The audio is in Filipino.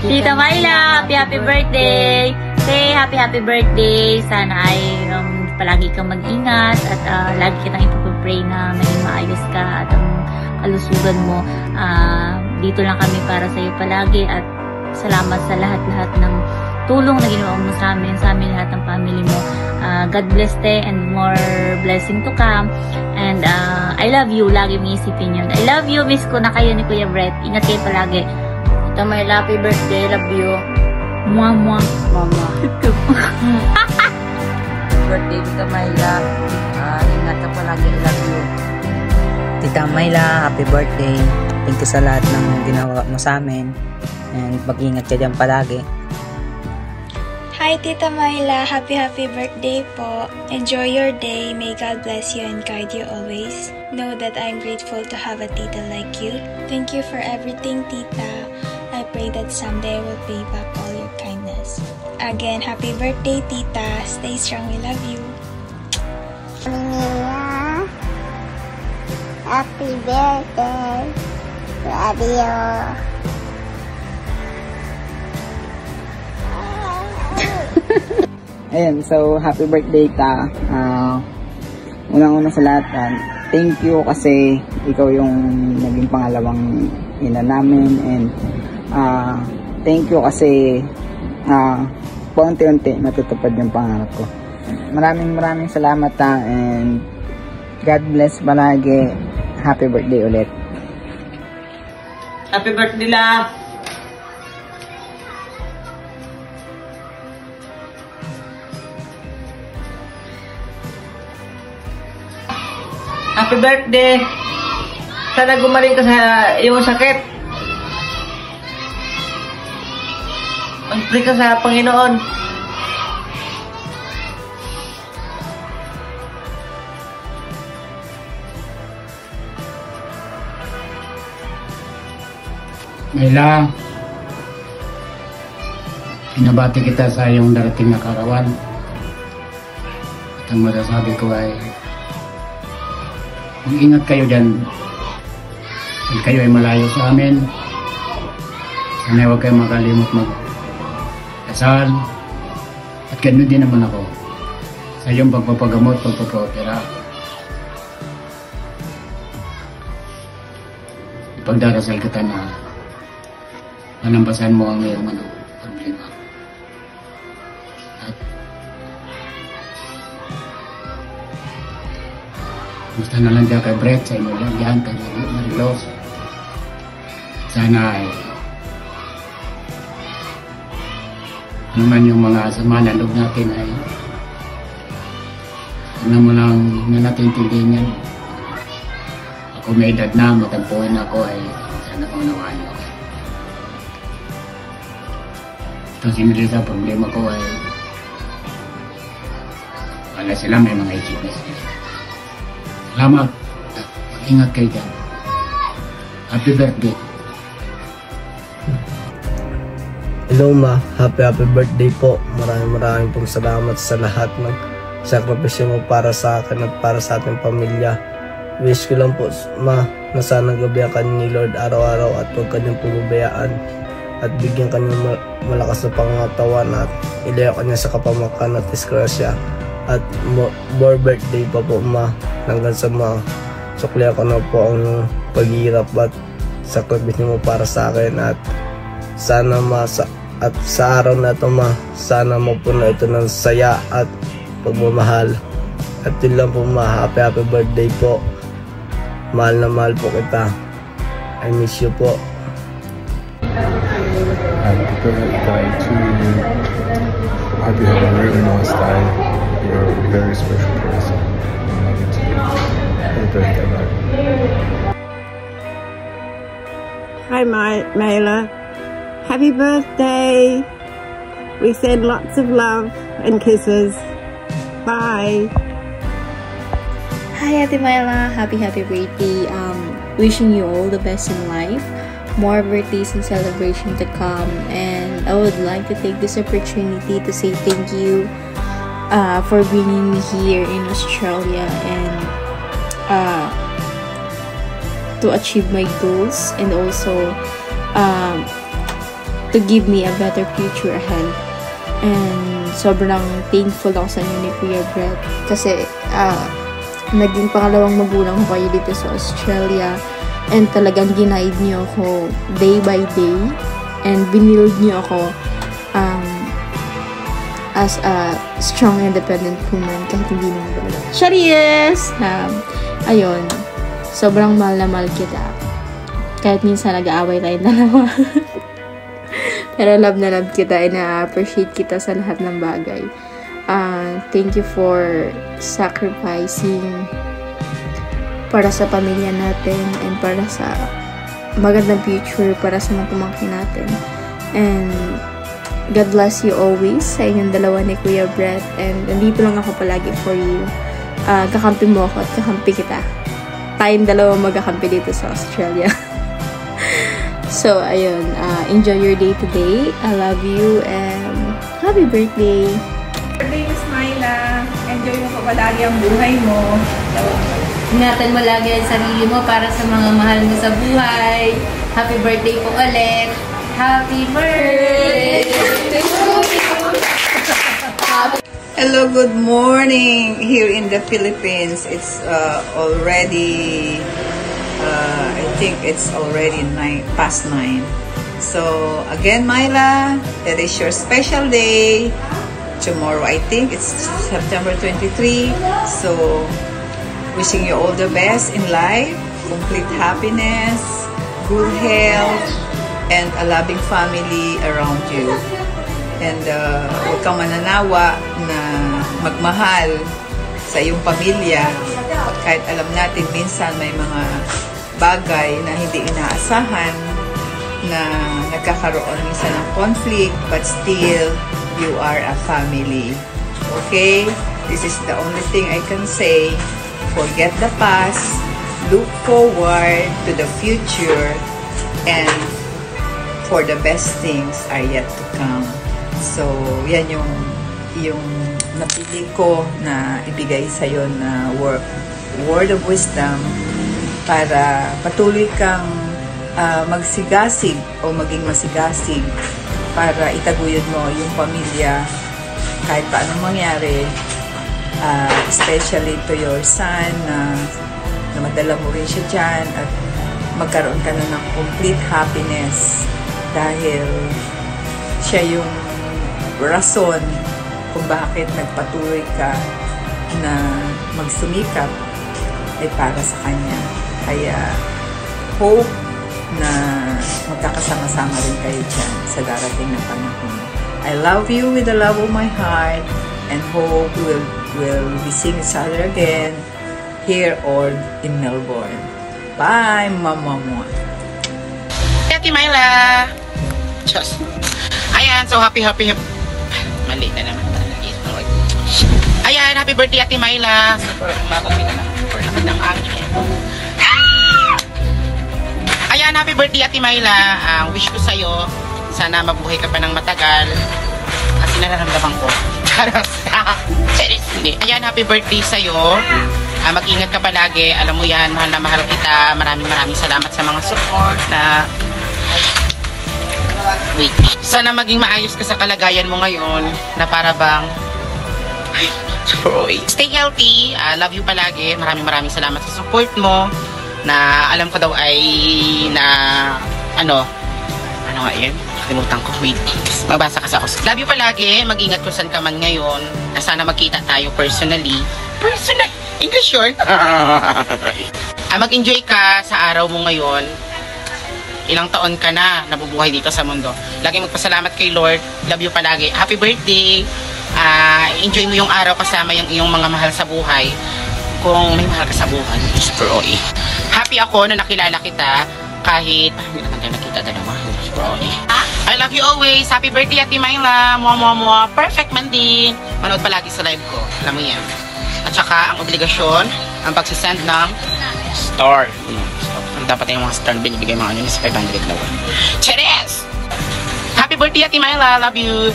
Tita Myla, happy birthday! Say happy birthday! Sana ay palagi kang mag-ingat at lagi kitang ipapray na maging maayos ka at ang kalusugan mo. Dito lang kami para sa iyo palagi at salamat sa lahat-lahat ng tulong na ginawa mo sa amin lahat ng family mo. God bless te and more blessing to come. And I love you. Lagi mong isipin yun. I love you. Miss ko na kayo ni Kuya Brett. Ingat kayo palagi. Tita Myla, happy birthday. Love you. Mwah, mwah. Mama. Birthday, Tita Myla. Ingat ka palagi. I love you. Tita Myla, happy birthday. Thank you sa lahat ng ginawa mo sa amin. And mag-ingat ka dyan palagi. Hi Tita Myla, happy birthday po. Enjoy your day. May God bless you and guide you always. Know that I'm grateful to have a tita like you. Thank you for everything, Tita. I pray that someday I will pay back all your kindness. Again, happy birthday, Tita. Stay strong. We love you. Happy birthday. Love you. Ayan, so happy birthday ta. Unang-una sa lahat, thank you kasi ikaw yung naging pangalawang ina namin and thank you kasi paunti-unti natutupad yung pangarap ko. Maraming salamat ta and God bless palagi. Happy birthday ulit. Happy birthday la. Happy birthday! Sana gumaling ka sa iyong sakit. Mag-pray ka sa Panginoon. Myla, pinabati kita sa iyong darating na karawan. At ang masasabi ko ay mag-ingat kayo dyan. Kung kayo ay malayo sa amin, sana huwag kayo makalimot mag-dasal. At ganoon din naman ako sa iyong pagpapagamot, pagpapopera. Ipagdarasal kita na manampasan mo ang iyong problema. At gusto na lang dyan kay Brett, sa inyo lang dyan, kay Marilos. Sana ay naman yung mga sama na loob natin ay ano mo lang na natin tindihin yan. Ako may edad na, matampuhin ako ay sana maunawaan nyo. Ito si Melissa, problema ko ay wala sila, may mga isipis. Salamat. Ingat kayo dyan. Happy birthday. Hello ma, happy birthday po. Maraming pong salamat sa lahat ng sakripisyo mo para sa akin at para sa ating pamilya. Wish ko lang po ma na sana gabihan ka ni Lord araw-araw at huwag kanyang pulubayaan at bigyan kanyang malakas na pangatawan at ilayo kanya sa kapamakan at disgrasya. At more birthday pa po ma, hanggang sa suklihan ko na po ang paghihirap at sakripisyo mo para sa akin at sana at sa araw na ito ma, sana mapuno ito ng saya at pagmamahal. At yun lang po ma, happy birthday po. Mahal na mahal po kita. I miss you po. Happy birthday to you. I hope you have a really nice day. You're a very special person. I love you too. Happy birthday, mate. Hi, Myla. Happy birthday. We send lots of love and kisses. Bye. Hi, Ate Myla. Happy birthday. Wishing you all the best in life. More birthdays and celebration to come. And I would like to take this opportunity to say thank you for bringing me here in Australia and to achieve my goals, and also to to give me a better future ahead. And sobrang thankful ako sa inyo ni Kuya Brett kasi naging pangalawang magulang ko kayo dito sa Australia, and talagang ginaid niyo ako day by day and binild niyo ako as a strong, independent woman kahit hindi naman talaga. Charis! Ayun, sobrang mahal na mahal kita. Kahit minsan nag-aaway tayo dalawa. Pero love na love kita and na-appreciate kita sa lahat ng bagay. Thank you for sacrificing para sa pamilya natin and para sa magandang future para sa mga pamangkin natin. And God bless you always sa inyong dalawa ni Kuya Brett, and nandito lang ako palagi for you. Kakampi mo ako at kakampi kita. Tayong dalawa magkakampi dito sa Australia. So, ayun. Enjoy your day today. I love you and happy birthday! Birthday, Miss Myla. Enjoy mo pa palagi ang buhay mo. Ingatan mo lagi ang sarili mo para sa mga mahal mo sa buhay. Happy birthday po ulit! Happy birthday to you! Hello, good morning here in the Philippines. It's already, I think it's already past 9. So, again, Myla, that is your special day. Tomorrow, I think it's September 23. So, wishing you all the best in life, complete happiness, good health, and a loving family around you. And huwag kang mananawa na magmahal sa iyong pamilya. Kahit alam natin minsan may mga bagay na hindi inaasahan na nagkakaroon minsan ng conflict, but still, you are a family. Okay? This is the only thing I can say. Forget the past, look forward to the future, and for the best things are yet to come. So, yan yung napili ko na ibigay sa'yo na word of wisdom para patuloy kang magsigasig o maging masigasig para itaguyod mo yung pamilya kahit paano mangyari, especially to your son na madala mo rin siya dyan at magkaroon ka na ng complete happiness dahil siya yung rason kung bakit nagpatuloy ka na magsumikap ay para sa kanya. Kaya hope na magkakasama-sama rin kayo dyan sa darating na panahon. I love you with the love of my heart and hope we'll be seeing each other again here or in Melbourne. Bye, Mama Mo. Ate Myla! Just. Ayan, so happy. Mali na naman. Ayan, happy birthday, Ate Myla. Ng angin. Ayan, happy birthday, Ate Myla. Ang wish ko sa'yo, sana mabuhay ka pa ng matagal. Kasi nararamdaman ko. Seriously. Ayan, happy birthday sa'yo. Mag-ingat ka palagi. Alam mo yan, mahal na mahal kita. Maraming salamat sa mga support na wait. Sana maging maayos ka sa kalagayan mo ngayon na para bang stay healthy. Love you palagi. Maraming salamat sa support mo na alam ko daw ay na ano nga yun? Kalimutan ko. Wait. Magbasa kasi ako. Love you palagi. Mag-ingat kung saan ka man ngayon. Na sana magkita tayo personally. English yun. Mag-enjoy ka sa araw mo ngayon. Ilang taon ka na nabubuhay dito sa mundo. Lagi magpasalamat kay Lord. Love you palagi. Happy birthday. Enjoy mo yung araw kasama yung iyong mga mahal sa buhay. Kung may mahal ka sa buhay. Happy ako na nakilala kita kahit hindi naman tayo nakita dalawa. I love you always. Happy birthday, Ate Myla. Mua. Perfect man din. Manood palagi sa live ko. Alam mo yan. At saka, ang obligasyon, ang pagsisend ng star. Dapat yung mga star binibigay mga ano, 500 na. Cheers! Happy birthday, Ate Myla. Love you.